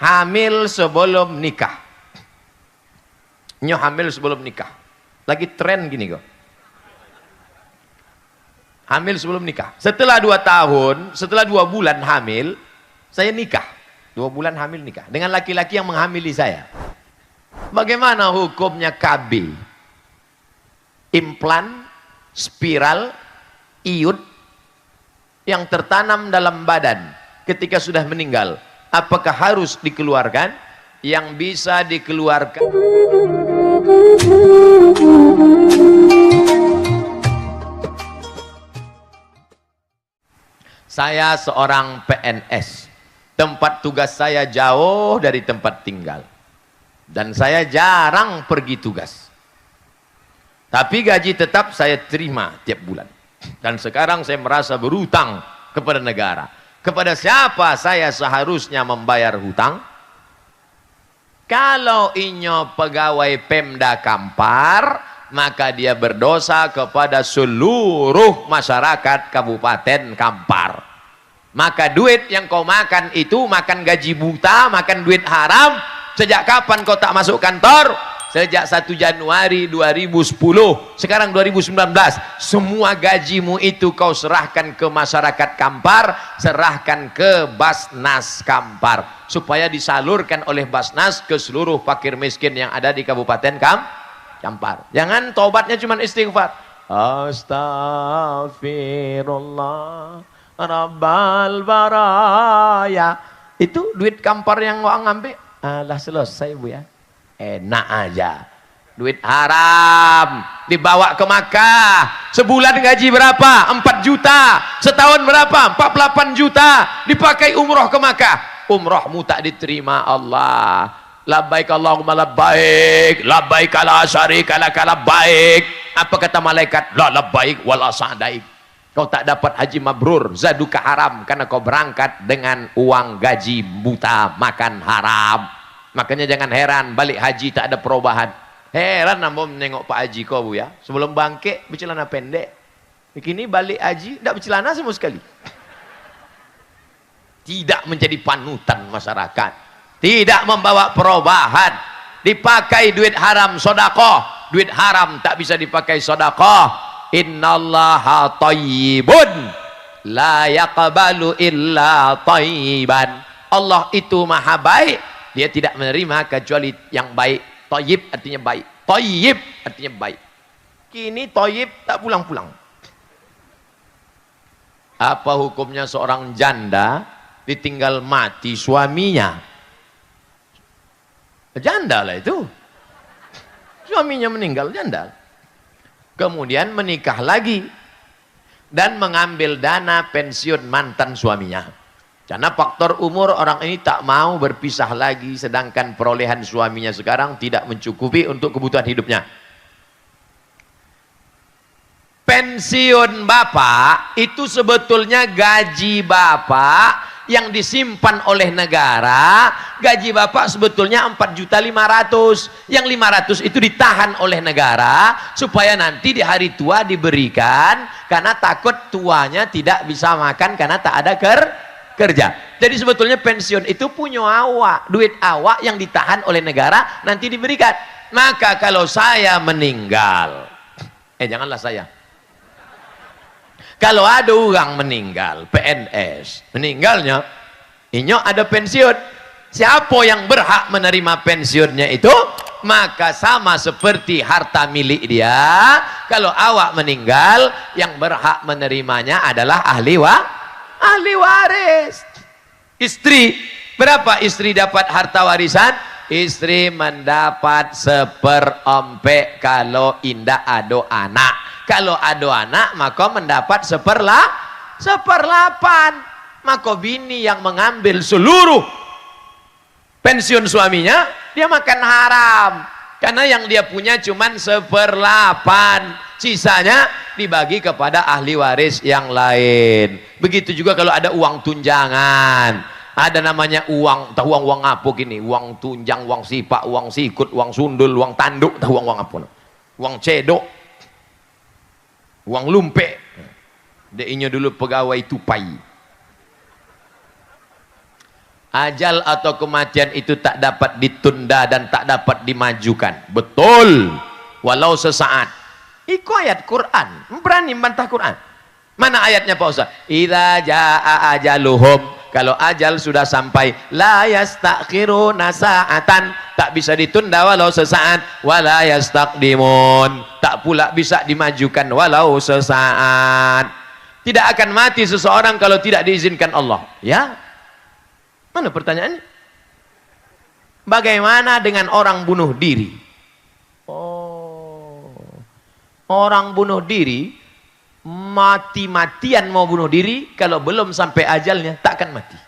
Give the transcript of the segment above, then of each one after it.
hamil sebelum nikah. Nyo hamil sebelum nikah. Lagi tren gini kok. Hamil sebelum nikah. Setelah 2 tahun, setelah 2 bulan hamil, saya nikah. 2 bulan hamil nikah. Dengan laki-laki yang menghamili saya. Bagaimana hukumnya KB? Implan, spiral, iud yang tertanam dalam badan ketika sudah meninggal. Apakah harus dikeluarkan? Yang bisa dikeluarkan. Saya seorang PNS. Tempat tugas saya jauh dari tempat tinggal. Dan saya jarang pergi tugas. Tapi gaji tetap saya terima tiap bulan. Dan sekarang saya merasa berhutang kepada negara. Kepada siapa saya seharusnya membayar hutang? Kalau inyo pegawai Pemda Kampar, maka dia berdosa kepada seluruh masyarakat Kabupaten Kampar. Maka duit yang kau makan itu makan gaji buta, makan duit haram. Sejak kapan kau tak masuk kantor? Sejak 1 Januari 2010, sekarang 2019. Semua gajimu itu kau serahkan ke masyarakat Kampar, serahkan ke Basnas Kampar, supaya disalurkan oleh Basnas ke seluruh fakir miskin yang ada di Kabupaten Kampar. Jangan tobatnya cuma istighfar. Astaghfirullah Rabbal baraya. Itu duit Kampar yang orang ambil. Alah selesai bu ya. Enak aja. Duit haram dibawa ke Makkah. Sebulan gaji berapa? 4 juta. Setahun berapa? 48 juta. Dipakai umroh ke Makkah. Umrohmu tak diterima Allah. Labbaik Allahumma labbaik. Labbaik la syarika laka labbaik. Apa kata malaikat? La labbaik wala sa'daik. Kau tak dapat haji mabrur, zaduka haram, karena kau berangkat dengan uang gaji buta, makan haram. Makanya jangan heran balik haji tak ada perubahan. Heran nambah menengok Pak Haji kau bu ya. Sebelum bangkit bercelana pendek. Begini balik haji tak bercelana sama sekali. Tidak menjadi panutan masyarakat. Tidak membawa perubahan. Dipakai duit haram sodakoh. Duit haram tak bisa dipakai sodakoh. Innallaha thayyibun la yaqbalu illa thayyiban. Allah itu maha baik, dia tidak menerima kecuali yang baik. Thayyib artinya baik, thayyib artinya baik. Kini thayyib tak pulang-pulang. Apa hukumnya seorang janda ditinggal mati suaminya? Janda lah itu. Suaminya meninggal, janda. Kemudian menikah lagi dan mengambil dana pensiun mantan suaminya. Karena faktor umur orang ini tak mau berpisah lagi, sedangkan perolehan suaminya sekarang tidak mencukupi untuk kebutuhan hidupnya. Pensiun bapak itu sebetulnya gaji bapak yang disimpan oleh negara. Gaji bapak sebetulnya 4.500.000. Yang 500 itu ditahan oleh negara supaya nanti di hari tua diberikan, karena takut tuanya tidak bisa makan karena tak ada kerja. Jadi sebetulnya pensiun itu punya awak, duit awak yang ditahan oleh negara nanti diberikan. Maka kalau saya meninggal, janganlah saya. Kalau ada orang meninggal, PNS, meninggalnya, inyo ada pensiun. Siapa yang berhak menerima pensiunnya itu? Maka sama seperti harta milik dia. Kalau awak meninggal, yang berhak menerimanya adalah ahli waris. Istri, berapa istri dapat harta warisan? Istri mendapat 1/4 kalau indah ada anak. Kalau ada anak maka mendapat 1/8. Maka bini yang mengambil seluruh pensiun suaminya, dia makan haram. Karena yang dia punya cuman 1/8. Sisanya dibagi kepada ahli waris yang lain. Begitu juga kalau ada uang tunjangan. Ada namanya uang, tahu uang apa gini? Uang tunjang, uang sipak, uang sikut, uang sundul, uang tanduk, tahu uang apa? Uang cedok. Uang lumpek. Dia dulu pegawai tupai. Ajal atau kematian itu tak dapat ditunda dan tak dapat dimajukan. Betul. Walau sesaat. Iku ayat Quran. Berani membantah Quran. Mana ayatnya Pak Ustaz? Idza jaa ajaluhum. Kalau ajal sudah sampai, la yastakhiruna sa'atan, tak bisa ditunda walau sesaat, wala yastaqdimun, tak pula bisa dimajukan walau sesaat. Tidak akan mati seseorang kalau tidak diizinkan Allah. Ya? Mana pertanyaannya? Bagaimana dengan orang bunuh diri? Oh, orang bunuh diri mati-matian mau bunuh diri, kalau belum sampai ajalnya takkan mati.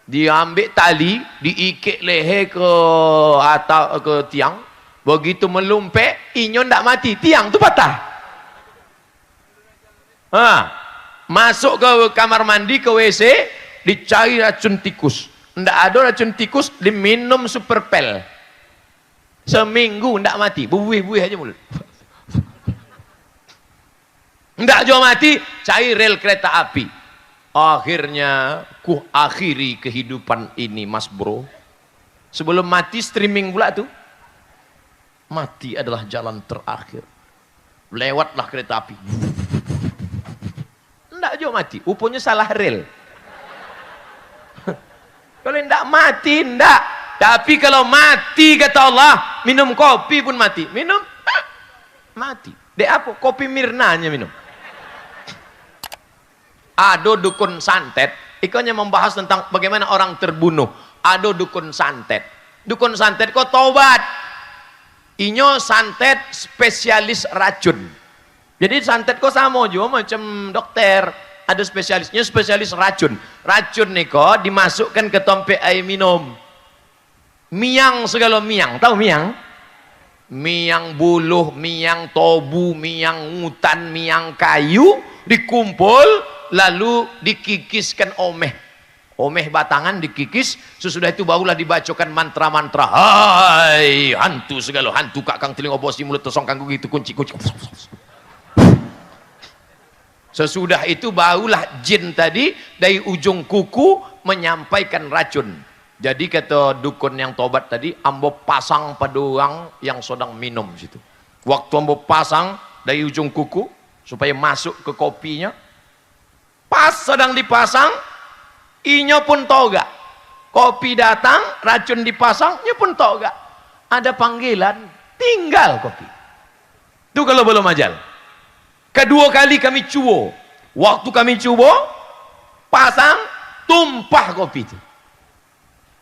Diambil tali, diikik leher ke atau ke tiang, begitu melumpek, inyo ndak mati, tiang tu patah. Masuk ke kamar mandi, ke WC, dicari racun tikus, ndak ada racun tikus, diminum super pel, seminggu ndak mati, buih-buih aja mulut. Ndak jauh mati, cari rel kereta api. Akhirnya ku akhiri kehidupan ini mas bro. Sebelum mati streaming pula tuh. Mati adalah jalan terakhir. Lewatlah kereta api. Ndak jauh mati, uponya salah rel. Kalau ndak mati, ndak. Tapi kalau mati kata Allah, minum kopi pun mati. Minum, mati. Dek apa? Kopi Mirnanya minum. Ado dukun santet, ikannya membahas tentang bagaimana orang terbunuh. Ado dukun santet. Dukun santet kok tobat. Inyo santet spesialis racun. Jadi santet kok sama juga macam dokter. Ada spesialisnya, spesialis racun. Racun nih kok dimasukkan ke tompe air minum. Miang segala miang, tahu miang? Miang buluh, miang tobu, miang hutan, miang kayu dikumpul. Lalu dikikiskan omeh batangan dikikis, sesudah itu barulah dibacakan mantra-mantra. Hai hantu segala hantu kakang telinga bosi mulut tosong kanggu gitu kunci. Sesudah itu barulah jin tadi dari ujung kuku menyampaikan racun. Jadi kata dukun yang tobat tadi, ambo pasang pada orang yang sedang minum situ. Waktu ambo pasang dari ujung kuku supaya masuk ke kopinya, pas sedang dipasang, inyo pun toga. Kopi datang, racun dipasang, inyo pun toga. Ada panggilan, tinggal kopi. Itu kalau belum ajal. Kedua kali kami cubo. Waktu kami cubo, pasang, tumpah kopi itu.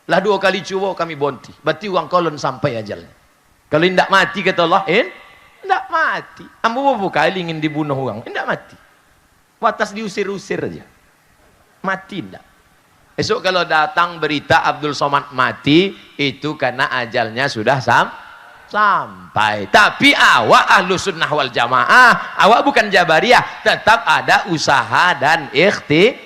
Lah dua kali cubo kami bonti. Berarti uang kolon sampai ajalnya. Kalau tidak mati kata Allah, tidak mati. Ambo beberapa kali ingin dibunuh orang, tidak mati. Watas diusir-usir aja. Mati enggak. Esok kalau datang berita Abdul Somad mati, itu karena ajalnya sudah sampai. Tapi awak ahlu sunnah wal jamaah, awak bukan jabariyah, tetap ada usaha dan ikhtiar.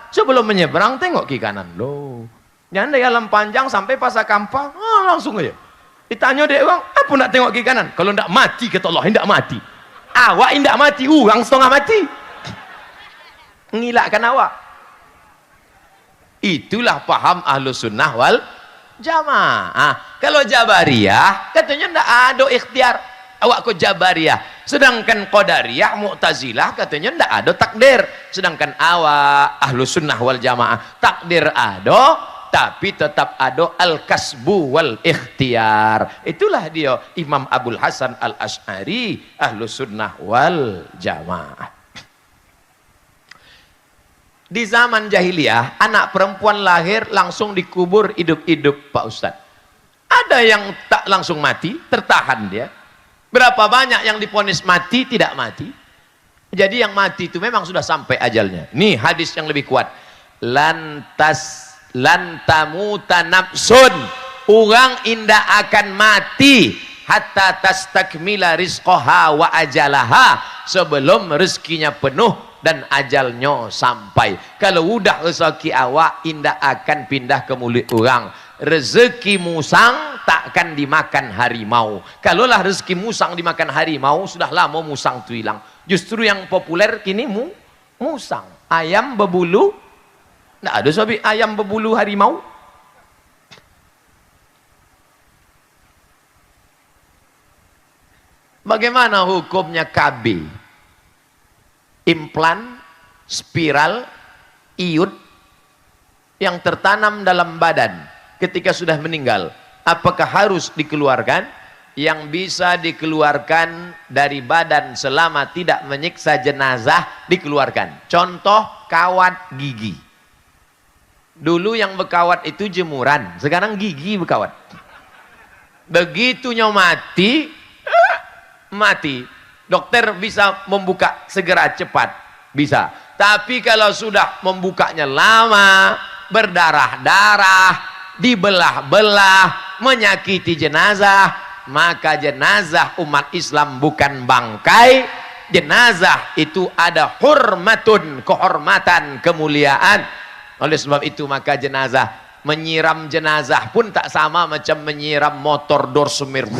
Sebelum menyeberang tengok ke kanan loh. Jangan dalam panjang sampai pasar kampung, langsung aja. Ditanya dia orang, apa nak tengok ke kanan? Kalau enggak mati kata Allah, enggak mati. Awak tidak mati, orang setengah mati. Ngilakkan awak. Itulah paham ahlu sunnah wal jamaah. Kalau jabariyah katanya tidak ada ikhtiar. Awak kok jabariyah. Sedangkan qadariyah, mu'tazilah katanya tidak ada takdir. Sedangkan awak ahlu sunnah wal jamaah takdir ada, tapi tetap ada al-kasbu wal ikhtiar. Itulah dia Imam Abul Hasan al-Ash'ari ahlu sunnah wal jamaah. Di zaman jahiliyah, anak perempuan lahir langsung dikubur hidup-hidup Pak Ustadz. Ada yang tak langsung mati, tertahan dia. Berapa banyak yang diponis mati, tidak mati. Jadi yang mati itu memang sudah sampai ajalnya. Nih hadis yang lebih kuat. Lantamuta nafsun, orang indah akan mati hatta tastakmila rizqaha wa ajalaha, sebelum rezekinya penuh dan ajalnya sampai. Kalau udah rezeki awak indah akan pindah ke mulut orang. Rezeki musang takkan dimakan harimau. Kalaulah rezeki musang dimakan harimau, sudah lama musang itu hilang. Justru yang populer kini musang, ayam berbulu Nggak ada sapi ayam berbulu harimau. Bagaimana hukumnya KB? Implan, spiral, iud yang tertanam dalam badan ketika sudah meninggal, apakah harus dikeluarkan? Yang bisa dikeluarkan dari badan selama tidak menyiksa jenazah dikeluarkan. Contoh kawat gigi. Dulu yang berkawat itu jemuran, sekarang gigi berkawat. Begitu mati, mati. Dokter bisa membuka segera cepat, bisa. Tapi kalau sudah membukanya lama, berdarah-darah, dibelah-belah, menyakiti jenazah, maka jenazah umat Islam bukan bangkai. Jenazah itu ada hurmatun, kehormatan, kemuliaan. Oleh sebab itu maka jenazah, menyiram jenazah pun tak sama macam menyiram motor dorsemir.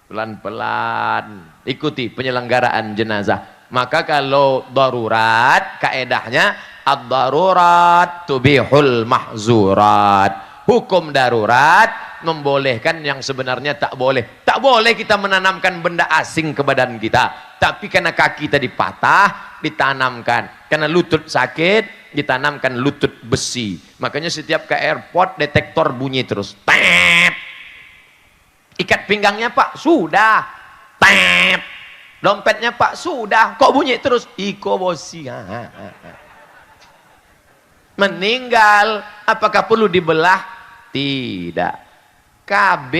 Pelan-pelan ikuti penyelenggaraan jenazah. Maka kalau darurat, kaedahnya ad-darurat tubihul mahzurat. Hukum darurat membolehkan yang sebenarnya tak boleh. Tak boleh kita menanamkan benda asing ke badan kita. Tapi karena kaki tadi patah, ditanamkan. Karena lutut sakit, ditanamkan lutut besi. Makanya setiap ke airport detektor bunyi terus. Tep. Ikat pinggangnya Pak, sudah. Tep. Dompetnya Pak, sudah. Kok bunyi terus? Iko bosi. Meninggal, apakah perlu dibelah? Tidak. KB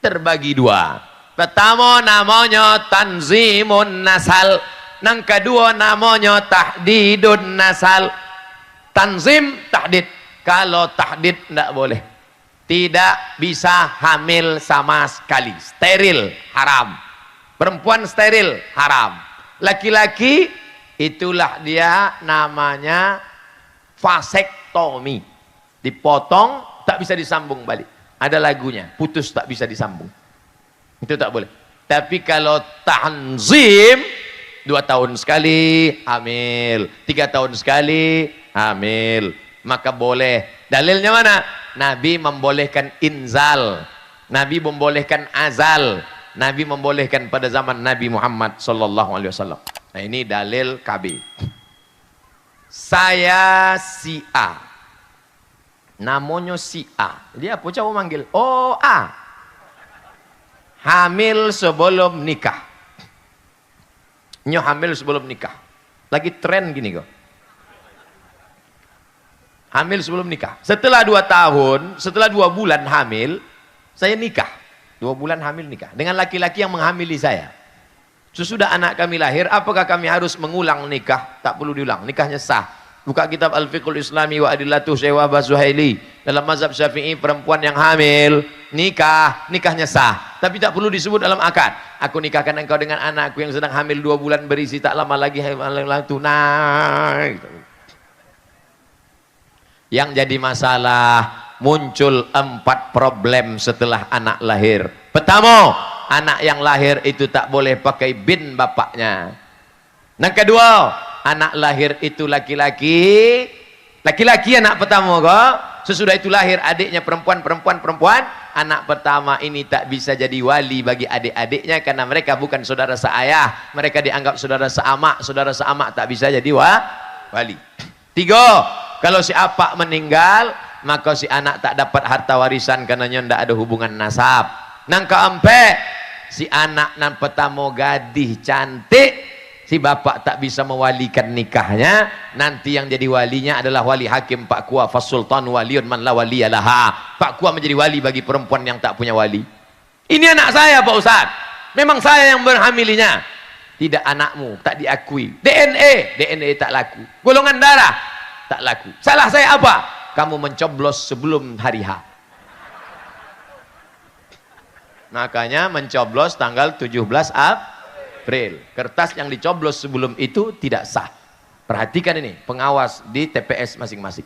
terbagi dua. Pertama namanya tanzimun nasal. Yang kedua namanya tahdidun nasal. Tanzim, tahdid. Kalau tahdid tidak boleh. Tidak bisa hamil sama sekali. Steril, haram. Perempuan steril, haram. Laki-laki, itulah dia namanya vasektomi. Dipotong, tak bisa disambung balik. Ada lagunya, putus tak bisa disambung. Itu tak boleh. Tapi kalau tanzim, 2 tahun sekali hamil, 3 tahun sekali hamil, maka boleh. Dalilnya mana? Nabi membolehkan inzal, Nabi membolehkan azal, Nabi membolehkan pada zaman Nabi Muhammad sallallahu alaihi wasallam. Nah, ini dalil KB. Saya si A. Namanya si A. Dia apa coba manggil? Oh, A. Hamil sebelum nikah. Nyo hamil sebelum nikah. Lagi tren gini kok. Hamil sebelum nikah. Setelah 2 tahun, setelah 2 bulan hamil, saya nikah. 2 bulan hamil nikah dengan laki-laki yang menghamili saya. Sesudah anak kami lahir, apakah kami harus mengulang nikah? Tak perlu diulang, nikahnya sah. Buka kitab Al-Fiqhul Islami wa Adillatuh Syekh Wahbah Zuhaili. Dalam mazhab Syafi'i, perempuan yang hamil nikahnya sah, tapi tak perlu disebut dalam akad. Aku nikahkan engkau dengan anakku yang sedang hamil 2 bulan berisi, tak lama lagi tunai. Yang jadi masalah, muncul 4 problem setelah anak lahir. Pertama, anak yang lahir itu tak boleh pakai bin bapaknya. Yang kedua, anak lahir itu laki-laki, anak pertama kok. Sesudah itu lahir adiknya perempuan. Anak pertama ini tak bisa jadi wali bagi adik-adiknya karena mereka bukan saudara seayah. Mereka dianggap saudara seamak. Saudara seamak tak bisa jadi wali. 3, kalau si apak meninggal, maka si anak tak dapat harta warisan karena tidak ada hubungan nasab. Yang keempat, si anak nan pertama gadih cantik, si bapak tak bisa mewalikan nikahnya. Nanti yang jadi walinya adalah wali hakim Pak Kua. Fasultan waliyun man la waliyalaha. Pak Kua menjadi wali bagi perempuan yang tak punya wali. Ini anak saya Pak Ustaz, memang saya yang berhamilinya. Tidak anakmu, tak diakui. DNA tak laku. Golongan darah tak laku. Salah saya apa? Kamu mencoblos sebelum hari H. Makanya mencoblos tanggal 17 April. Kertas yang dicoblos sebelum itu tidak sah. Perhatikan ini, pengawas di TPS masing-masing.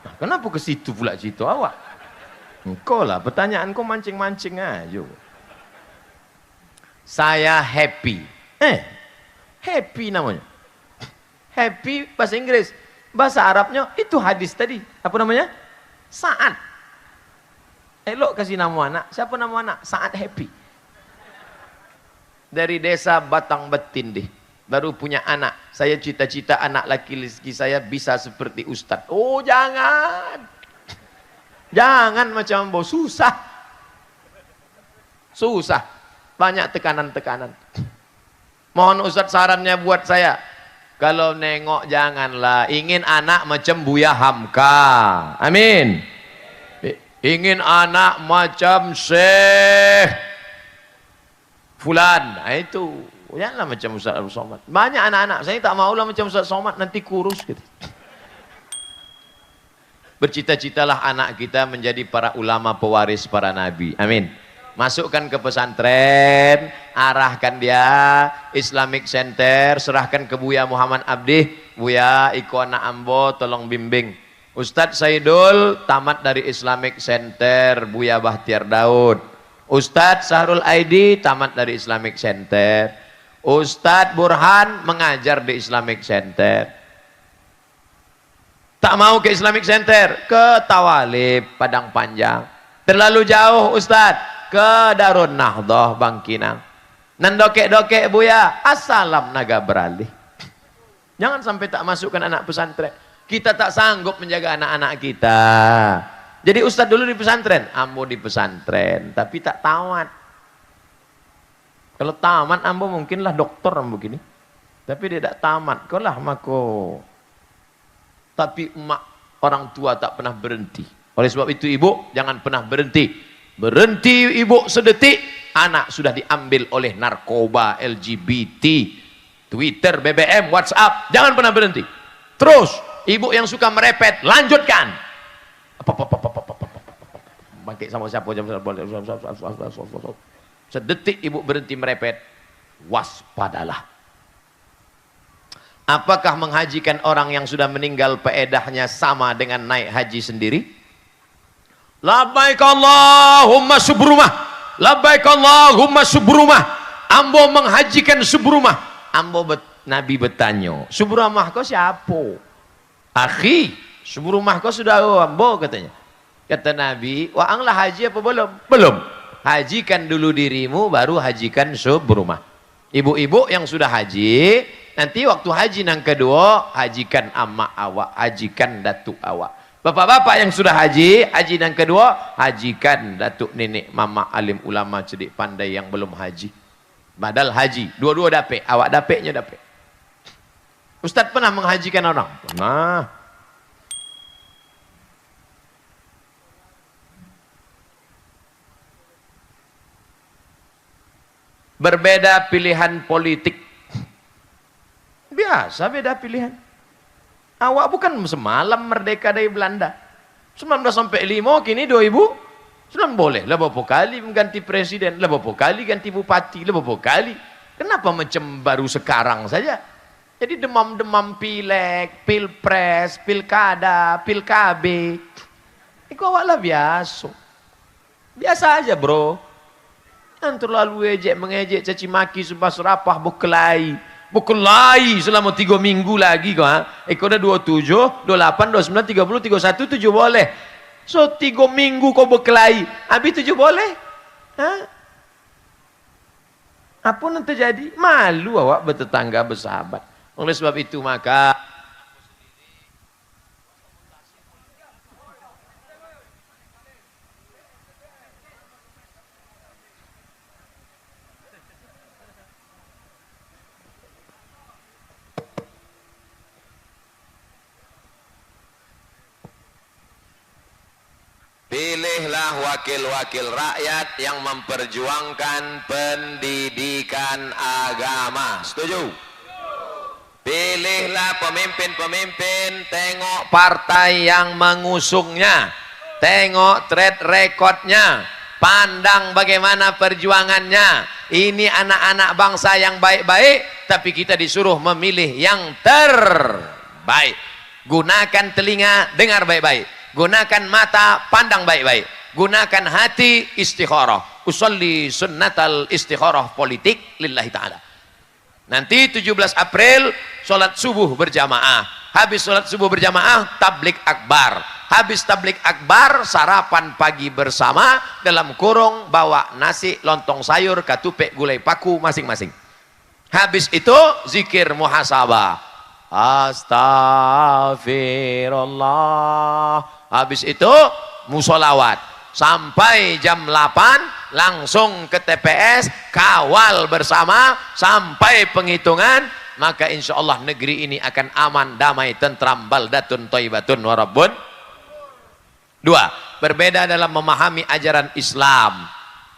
Nah, kenapa ke situ pula situ awak? Engkau lah, pertanyaanku mancing-mancing aja. Saya happy. Happy namanya. Happy bahasa Inggris. Bahasa Arabnya itu hadis tadi. Apa namanya? Saat. Elok kasih nama anak. Siapa nama anak? Saat Happy. Dari desa Batang Betin deh. Baru punya anak. Saya cita-cita anak laki-laki saya bisa seperti Ustadz. Oh jangan. Jangan macam Ambo. Susah. Susah. Banyak tekanan-tekanan. Mohon Ustadz sarannya buat saya. Kalau nengok janganlah. Ingin anak macam Buya Hamka. Amin. Ingin anak macam Syekh Fulan. Nah, itu. Janganlah macam Ustaz Abdul Somad. Banyak anak-anak. Saya tak maulah macam Ustaz Somad. Nanti kurus gitu. Bercita-citalah anak kita menjadi para ulama pewaris para nabi. Amin. Masukkan ke pesantren, arahkan dia Islamic Center, serahkan ke Buya Muhammad Abdi. Buya, iko anak Ambo, tolong bimbing. Ustadz Saidul tamat dari Islamic Center Buya Bahtiar Daud. Ustadz Sahrul Aidi tamat dari Islamic Center. Ustadz Burhan mengajar di Islamic Center. Tak mau ke Islamic Center, ke Tawalib Padang Panjang. Terlalu jauh Ustadz, ke Darun Nahdoh Bangkinang. Nandokek-dokek Buya, assalam naga beralih. Jangan sampai tak masukkan anak pesantren. Kita tak sanggup menjaga anak-anak kita. Jadi Ustadz dulu di pesantren, Ambo di pesantren, tapi tak tamat. Kalau tamat Ambo mungkinlah dokter Ambo gini. Tapi dia tak tamat, kau lah mako. Tapi emak orang tua tak pernah berhenti. Oleh sebab itu ibu jangan pernah berhenti. Berhenti ibu sedetik, anak sudah diambil oleh narkoba, LGBT, Twitter, BBM, WhatsApp. Jangan pernah berhenti. Terus, ibu yang suka merepet, lanjutkan. Bangkit sama siapa? Sedetik ibu berhenti merepet, waspadalah. Apakah menghajikan orang yang sudah meninggal faedahnya sama dengan naik haji sendiri? Labbaik Allahumma subrumah. Labbaik Allahumma subrumah. Ambo menghajikan subrumah. Nabi bertanya, subrumah kau siapa? Akhi, subrumah kau sudah Ambo katanya. Kata Nabi, waanglah haji apa belum? Belum. Hajikan dulu dirimu, baru hajikan subrumah. Ibu-ibu yang sudah haji, nanti waktu haji yang kedua, hajikan amma awak, hajikan datuk awak. Bapak-bapak yang sudah haji, haji yang kedua, hajikan datuk nenek, mama, alim, ulama, cerdik, pandai yang belum haji. Badal haji, dua-dua dapet, awak dapetnya dapet. Ustadz pernah menghajikan orang? Pernah. Berbeda pilihan politik. Biasa beda pilihan. Awak bukan semalam merdeka dari Belanda. 1905 kini 2000. Sudah boleh lah berapa kali mengganti presiden, lah berapa kali ganti bupati, lah berapa kali. Kenapa macam baru sekarang saja? Jadi demam-demam pileg, pilpres, pilkada, pilkabe. Itu awak lah biasa. Biasa aja bro. Yang terlalu ejek, mengejek, caci maki, sumpah serapah, berkelahi. Berkelahi selama 3 minggu lagi kau. Kau dah 27, 28, 29, 30, 31, 7 boleh. So 3 minggu kau berkelahi, habis 7 boleh? Hah? Apa yang terjadi? Malu awak bertetangga, bersahabat. Oleh sebab itu maka pilihlah wakil-wakil rakyat yang memperjuangkan pendidikan agama. Setuju? Pilihlah pemimpin-pemimpin, tengok partai yang mengusungnya, tengok track recordnya, pandang bagaimana perjuangannya. Ini anak-anak bangsa yang baik-baik, tapi kita disuruh memilih yang terbaik. Gunakan telinga, dengar baik-baik. Gunakan mata, pandang baik-baik. Gunakan hati, istikharah. Usolli sunnatal istikharah politik lillahi ta'ala. Nanti 17 April sholat subuh berjamaah. Habis sholat subuh berjamaah, tablik akbar. Habis tablik akbar, sarapan pagi bersama, dalam kurung bawa nasi, lontong sayur, katupek, gulai paku masing-masing. Habis itu zikir muhasabah. Astagfirullah. Habis itu musolawat. Sampai jam 8 langsung ke TPS, kawal bersama sampai penghitungan. Maka insya Allah negeri ini akan aman, damai, tentram, baldatun, thayyibatun, warabbun. Dua, berbeda dalam memahami ajaran Islam.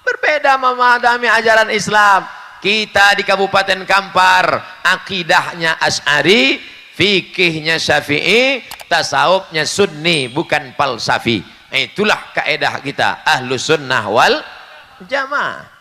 Berbeda memahami ajaran Islam. Kita di Kabupaten Kampar, akidahnya Asy'ari, fikihnya Syafi'i, tasawufnya Sunni, bukan falsafi. Itulah kaedah kita, Ahlus Sunnah wal Jamaah.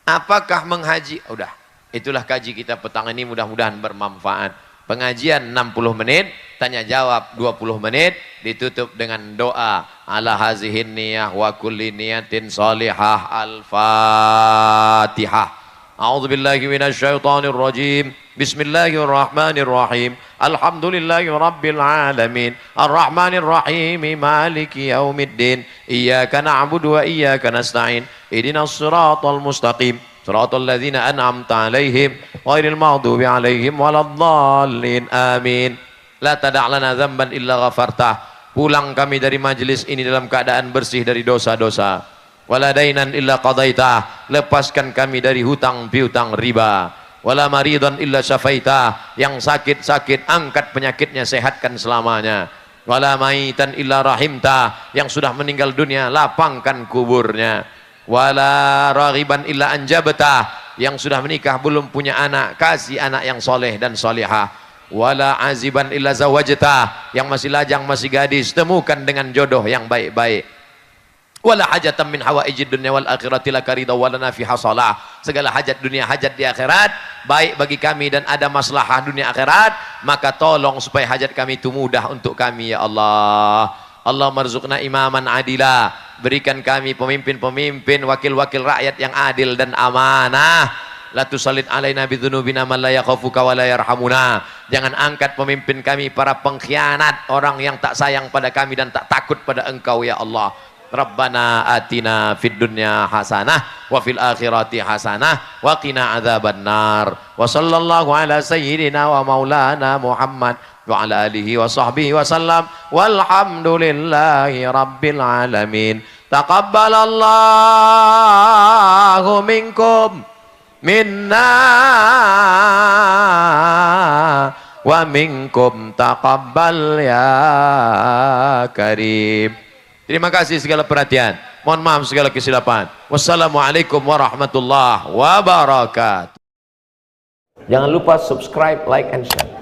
Apakah menghaji? Udah, itulah kaji kita petang ini, mudah-mudahan bermanfaat. Pengajian 60 menit, tanya jawab 20 menit, ditutup dengan doa. Ala hazihin niyah wa kulli niyatin salihah. Al-Fatihah. A'udzubillahi minasyaitonir rajim. Bismillahirrahmanirrahim. Alhamdulillahi rabbil alamin. Arrahmanir rahim. Maliki yaumiddin. Iyyaka na'budu wa iyyaka nasta'in. Ihdinas siratal mustaqim. Siratal ladzina an'amta 'alaihim ghairil maghdubi 'alaihim waladdallin. Amin. La tada' lana dzamban illa ghafartah. Pulang kami dari majelis ini dalam keadaan bersih dari dosa-dosa. Wala dainan illa qadaitah. Lepaskan kami dari hutang piutang riba. Wala maridan illa syafaitah. Yang sakit-sakit angkat penyakitnya, sehatkan selamanya. Wala maitan illa rahimtah. Yang sudah meninggal dunia lapangkan kuburnya. Wala raghiban illa anjabtah. Yang sudah menikah belum punya anak, kasih anak yang soleh dan solehah. Wala aziban illa zawajtah. Yang masih lajang, masih gadis, temukan dengan jodoh yang baik-baik. Wala hajatan min hawaijid dunya wal akhirati laka ridha wa lana fiha shalah. Segala hajat dunia, hajat di akhirat baik bagi kami dan ada maslahah dunia akhirat, maka tolong supaya hajat kami itu mudah untuk kami ya Allah. Allah marzuqna imaman adila. Berikan kami pemimpin-pemimpin, wakil-wakil rakyat yang adil dan amanah. La tusallit alaina bidzunubina man la yakhafuka wa la yarhamuna. Jangan angkat pemimpin kami para pengkhianat, orang yang tak sayang pada kami dan tak takut pada Engkau ya Allah. Rabbana atina fid dunya hasanah wa fil akhirati hasanah wa qina adzabannar. Wa sallallahu ala sayyidina wa maulana Muhammad wa ala alihi wa sahbihi wa sallam. Walhamdulillahi rabbil alamin. Taqabbalallahu minkum minna wa minkum taqabbal ya karim. Terima kasih segala perhatian. Mohon maaf segala kesilapan. Wassalamualaikum warahmatullahi wabarakatuh. Jangan lupa subscribe, like, and share.